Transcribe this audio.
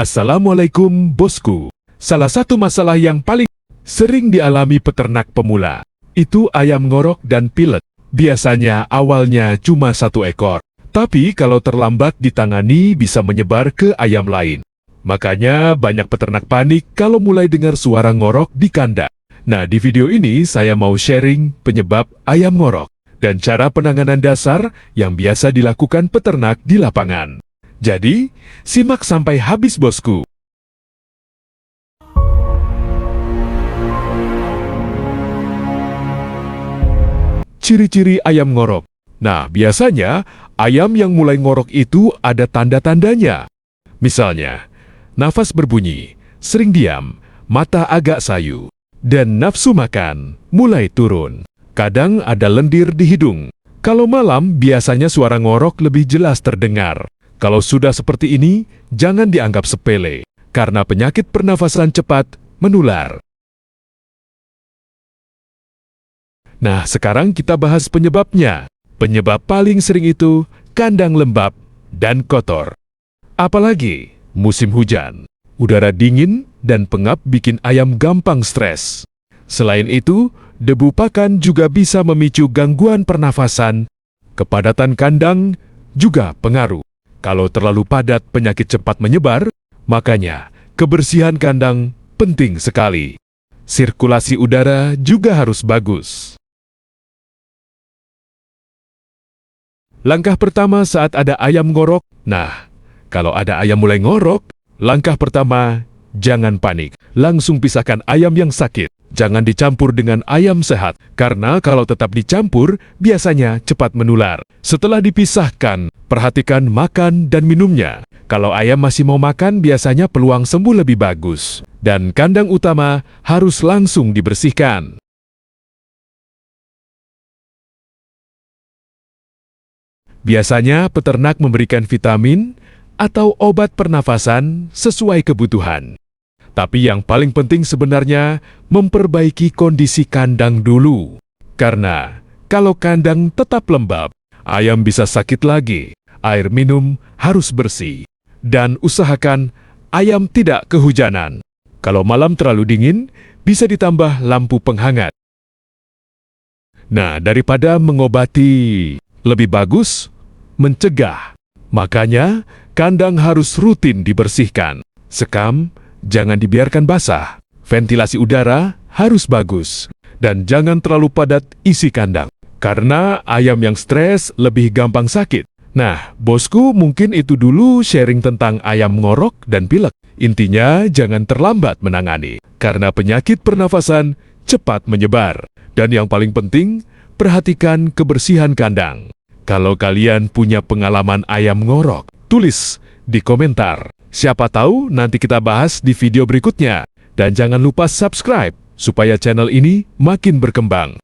Assalamualaikum bosku. Salah satu masalah yang paling sering dialami peternak pemula, itu ayam ngorok dan pilet. Biasanya awalnya cuma satu ekor, tapi kalau terlambat ditangani bisa menyebar ke ayam lain. Makanya banyak peternak panik kalau mulai dengar suara ngorok di kandang. Nah, di video ini saya mau sharing penyebab ayam ngorok dan cara penanganan dasar yang biasa dilakukan peternak di lapangan. Jadi, simak sampai habis bosku. Ciri-ciri ayam ngorok. Nah, biasanya ayam yang mulai ngorok itu ada tanda-tandanya. Misalnya, nafas berbunyi, sering diam, mata agak sayu, dan nafsu makan mulai turun. Kadang ada lendir di hidung. Kalau malam, biasanya suara ngorok lebih jelas terdengar. Kalau sudah seperti ini, jangan dianggap sepele, karena penyakit pernafasan cepat menular. Nah, sekarang kita bahas penyebabnya. Penyebab paling sering itu kandang lembab dan kotor. Apalagi musim hujan, udara dingin dan pengap bikin ayam gampang stres. Selain itu, debu pakan juga bisa memicu gangguan pernafasan. Kepadatan kandang juga pengaruh. Kalau terlalu padat, penyakit cepat menyebar, makanya kebersihan kandang penting sekali. Sirkulasi udara juga harus bagus. Langkah pertama saat ada ayam ngorok. Nah, kalau ada ayam mulai ngorok, langkah pertama, jangan panik. Langsung pisahkan ayam yang sakit. Jangan dicampur dengan ayam sehat, karena kalau tetap dicampur, biasanya cepat menular. Setelah dipisahkan, perhatikan makan dan minumnya. Kalau ayam masih mau makan, biasanya peluang sembuh lebih bagus. Dan kandang utama harus langsung dibersihkan. Biasanya peternak memberikan vitamin atau obat pernafasan sesuai kebutuhan. Tapi yang paling penting sebenarnya memperbaiki kondisi kandang dulu. Karena kalau kandang tetap lembab, ayam bisa sakit lagi. Air minum harus bersih. Dan usahakan ayam tidak kehujanan. Kalau malam terlalu dingin, bisa ditambah lampu penghangat. Nah, daripada mengobati, lebih bagus mencegah. Makanya, kandang harus rutin dibersihkan. Sekam, jangan dibiarkan basah. Ventilasi udara harus bagus. Dan jangan terlalu padat isi kandang. Karena ayam yang stres lebih gampang sakit. Nah, bosku, mungkin itu dulu sharing tentang ayam ngorok dan pilek. Intinya, jangan terlambat menangani. Karena penyakit pernafasan cepat menyebar. Dan yang paling penting, perhatikan kebersihan kandang. Kalau kalian punya pengalaman ayam ngorok, tulis di komentar. Siapa tahu nanti kita bahas di video berikutnya. Dan jangan lupa subscribe, supaya channel ini makin berkembang.